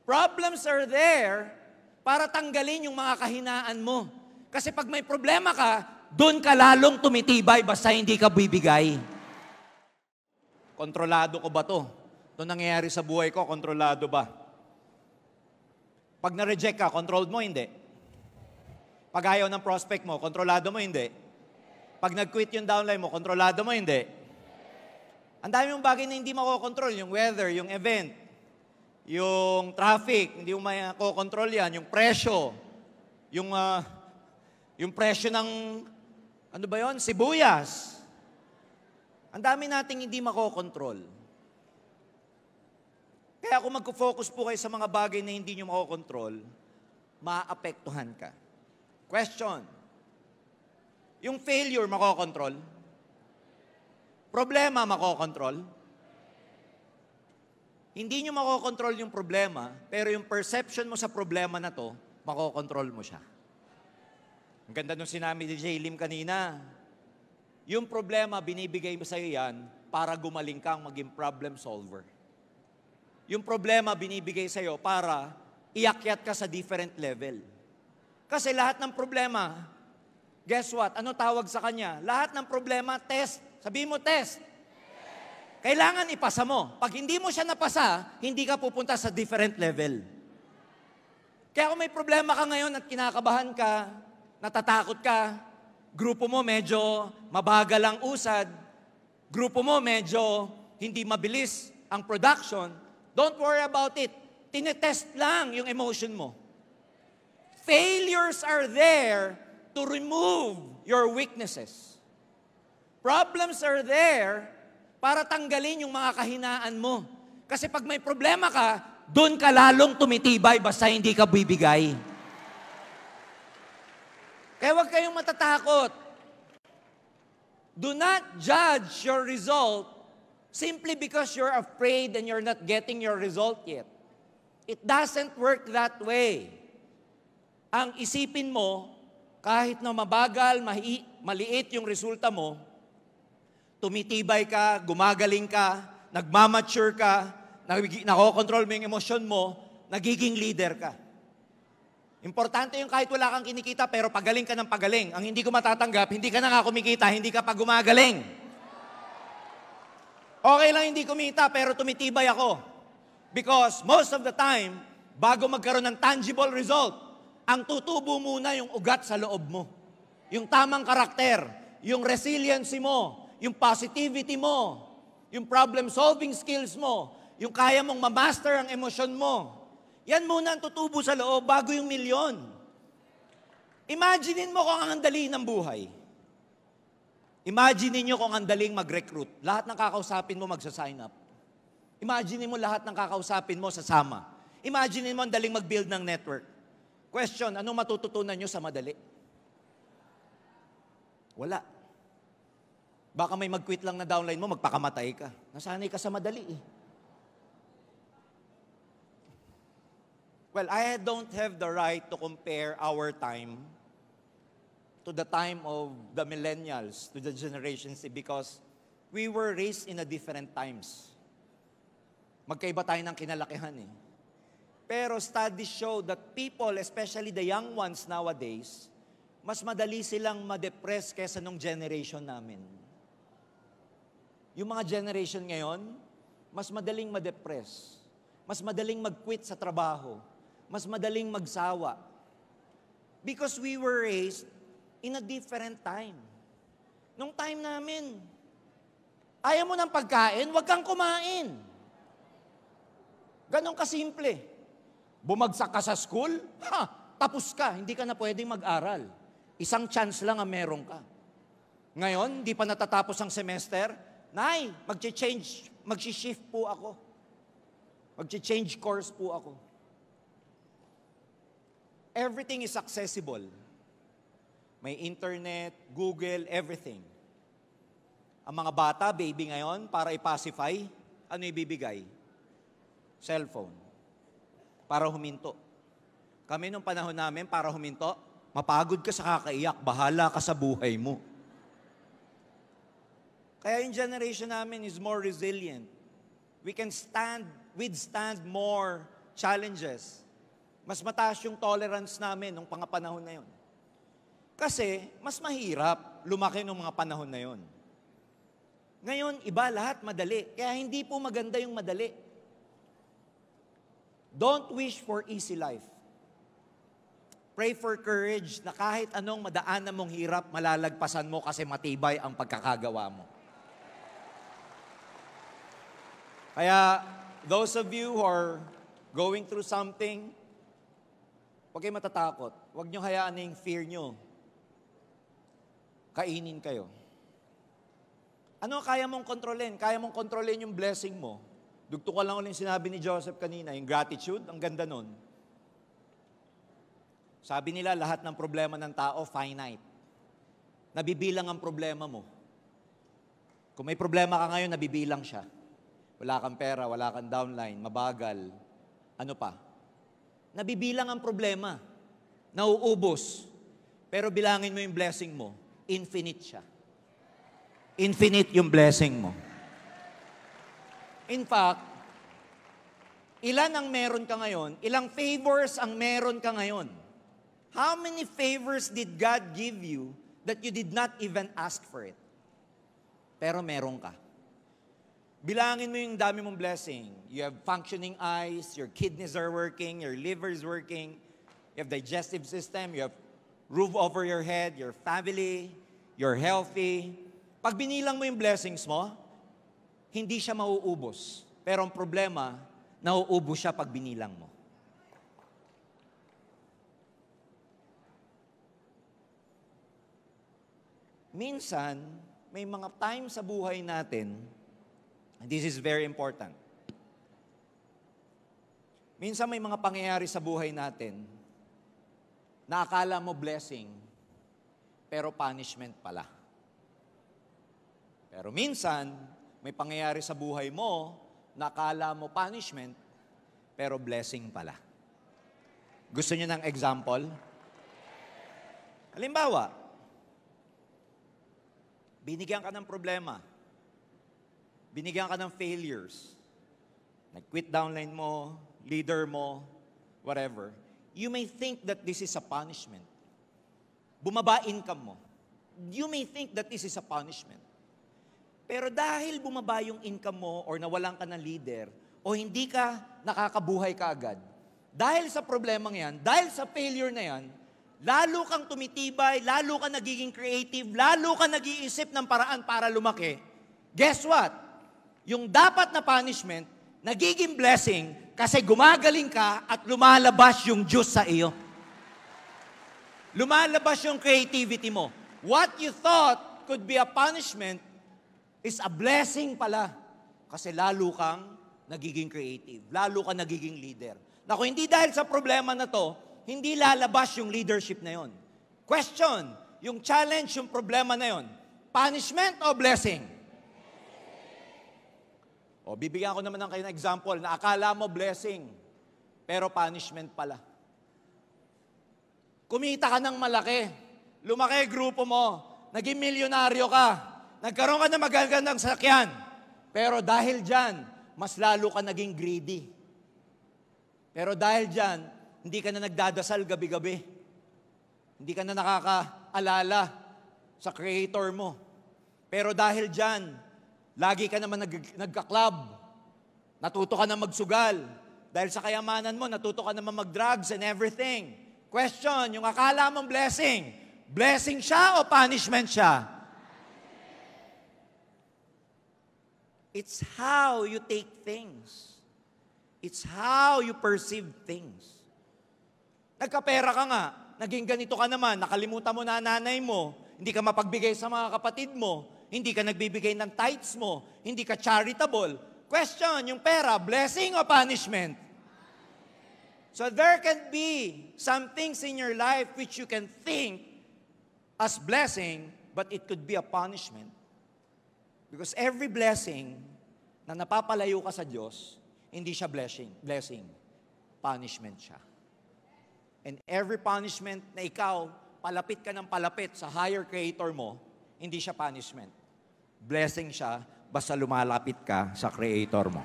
Problems are there para tanggalin yung mga kahinaan mo. Kasi pag may problema ka, doon ka lalong tumitibay basta hindi ka bibigay. Kontrolado ko ba to? Ito nangyayari sa buhay ko, kontrolado ba? Pag na-reject ka, controlled mo, hindi. Pag ayaw ng prospect mo, kontrolado mo, hindi. Pag nag-quit yung downline mo, kontrolado mo, hindi. Ang dami mong bagay na hindi makokontrol. Yung weather, yung event, yung traffic, hindi mo makokontrol yan. Yung presyo, yung presyo ng, ano ba yon? Sibuyas. Ang dami nating hindi makokontrol. Kaya kung magko-focus po kayo sa mga bagay na hindi nyo makokontrol, maapektuhan ka. Question. Yung failure, makokontrol? Problema, makokontrol? Hindi nyo makokontrol yung problema, pero yung perception mo sa problema na to, makokontrol mo siya. Ang ganda nung sinabi ni J. Lim kanina. Yung problema, binibigay mo sa'yo yan para gumaling kang maging problem solver. Yung problema, binibigay sa'yo para iakyat ka sa different level. Kasi lahat ng problema, guess what? Ano tawag sa kanya? Lahat ng problema, test. Sabihin mo, test. Kailangan ipasa mo. Pag hindi mo siya napasa, hindi ka pupunta sa different level. Kaya kung may problema ka ngayon at kinakabahan ka, natatakot ka, grupo mo medyo mabagal ang usad, grupo mo medyo hindi mabilis ang production, don't worry about it. Tinetest lang yung emotion mo. Failures are there to remove your weaknesses. Problems are there para tanggalin yung mga kahinaan mo. Kasi pag may problema ka, doon ka lalong tumitibay basta hindi ka bibigay. Kaya huwag kayong matatakot. Do not judge your result simply because you're afraid and you're not getting your result yet. It doesn't work that way. Ang isipin mo, kahit na mabagal, maliit yung resulta mo, tumitibay ka, gumagaling ka, nagmamature ka, nakokontrol mo yung emosyon mo, nagiging leader ka. Importante yung kahit wala kang kinikita pero pagaling ka ng pagaling. Ang hindi ko matatanggap, hindi ka na nga kumikita, hindi ka pa gumagaling. Okay lang hindi kumita pero tumitibay ako. Because most of the time, bago magkaroon ng tangible result, ang tutubo muna yung ugat sa loob mo. Yung tamang karakter, yung resiliency mo, yung positivity mo, yung problem-solving skills mo, yung kaya mong ma-master ang emosyon mo. Yan muna ang tutubo sa loob bago yung milyon. Imaginein mo kung ang dali ng buhay. Imaginein nyo kung ang daling mag-recruit. Lahat ng kakausapin mo magsa-sign up. Imaginein mo lahat ng kakausapin mo sasama. Imaginein mo ang daling mag-build ng network. Question, anong matututunan nyo sa madali? Wala. Baka may mag-quit lang na downline mo, magpakamatay ka. Nasanay ka sa madali eh. Well, I don't have the right to compare our time to the time of the millennials, to the Generation Z, because we were raised in a different times. Magkaiba tayo ng kinalakihan eh. Pero studies show that people, especially the young ones nowadays, mas madali silang ma-depress kaysa nung generation namin. Yung mga generation ngayon, mas madaling ma-depress. Mas madaling mag-quit sa trabaho. Mas madaling magsawa. Because we were raised in a different time. Nung time namin, ayaw mo ng pagkain, huwag kang kumain. Ganon kasimple. Bumagsak ka sa school, tapos ka, hindi ka na pwedeng mag-aral. Isang chance lang ang meron ka. Ngayon, di pa natatapos ang semester, Nay, mag-shift po ako. Mag-change course po ako. Everything is accessible. May internet, Google, everything. Ang mga bata, baby ngayon, para i-pacify, ano ibibigay? Cellphone. Para huminto. Kami nung panahon namin, para huminto, mapagod ka sa kakaiyak, bahala ka sa buhay mo. Kaya yung generation namin is more resilient. We can withstand more challenges, mas mataas yung tolerance namin nung panahon na yun. Kasi, mas mahirap lumaki nung mga panahon na yun. Ngayon, iba lahat madali. Kaya hindi po maganda yung madali. Don't wish for easy life. Pray for courage na kahit anong madaanan mong hirap, malalagpasan mo kasi matibay ang pagkakagawa mo. Kaya, those of you who are going through something, huwag kayo matatakot. Huwag nyo hayaan na yung fear nyo. Kainin kayo. Ano kaya mong kontrolin? Kaya mong kontrolin yung blessing mo. Dugto ko lang ulit yung sinabi ni Joseph kanina, yung gratitude, ang ganda nun. Sabi nila, lahat ng problema ng tao, finite. Nabibilang ang problema mo. Kung may problema ka ngayon, nabibilang siya. Wala kang pera, wala kang downline, mabagal. Ano pa? Nabibilang ang problema. Nauubos. Pero bilangin mo yung blessing mo, infinite siya. Infinite yung blessing mo. In fact, ilan ang meron ka ngayon? Ilang favors ang meron ka ngayon? How many favors did God give you that you did not even ask for it? Pero meron ka. Bilangin mo yung dami mong blessing. You have functioning eyes, your kidneys are working, your liver is working, you have digestive system, you have roof over your head, your family, you're healthy. Pag binilang mo yung blessings mo, hindi siya mauubos. Pero ang problema, nauubos siya pag binilang mo. Minsan, may mga time sa buhay natin, and this is very important. Minsan may mga pangyayari sa buhay natin na akala mo blessing, pero punishment pala. Pero minsan, may pangyayari sa buhay mo na akala mo punishment, pero blessing pala. Gusto niyo ng example? Halimbawa, binigyan ka ng problema. Binigyan ka ng failures. Nag-quit downline mo, leader mo, whatever. You may think that this is a punishment. Bumaba income mo. You may think that this is a punishment. Pero dahil bumaba yung income mo or nawalan ka ng leader o hindi ka nakakabuhay kaagad, dahil sa problemang yan, dahil sa failure na yan, lalo kang tumitibay, lalo ka nagiging creative, lalo ka nag-iisip ng paraan para lumaki. Guess what? Yung dapat na punishment, nagiging blessing kasi gumagaling ka at lumalabas yung Diyos sa iyo. Lumalabas yung creativity mo. What you thought could be a punishment is a blessing pala. Kasi lalo kang nagiging creative, lalo ka nagiging leader. Naku, hindi dahil sa problema na to, hindi lalabas yung leadership na yon. Question, yung challenge, yung problema na yon, punishment o blessing? O, bibigyan ko naman ng kayo ng example na akala mo blessing, pero punishment pala. Kumita ka ng malaki, lumaki grupo mo, naging milyonaryo ka, nagkaroon ka ng magagandang sakyan, pero dahil dyan, mas lalo ka naging greedy. Pero dahil dyan, hindi ka na nagdadasal gabi-gabi. Hindi ka na nakakaalala sa Creator mo. Pero dahil dyan, lagi ka naman nagka-club. Natuto ka na magsugal. Dahil sa kayamanan mo, natuto ka naman mag-drugs and everything. Question, yung akala mong blessing, blessing siya o punishment siya? It's how you take things. It's how you perceive things. Nagkapera ka nga, naging ganito ka naman, nakalimutan mo na nanay mo, hindi ka mapagbigay sa mga kapatid mo, hindi ka nagbibigay ng tithes mo, hindi ka charitable. Question, yung pera, blessing o punishment? So there can be some things in your life which you can think as blessing, but it could be a punishment. Because every blessing na napapalayo ka sa Diyos, hindi siya blessing. Punishment siya. And every punishment na ikaw, palapit ka ng palapit sa higher creator mo, hindi siya punishment. Blessing siya, basta lumalapit ka sa creator mo.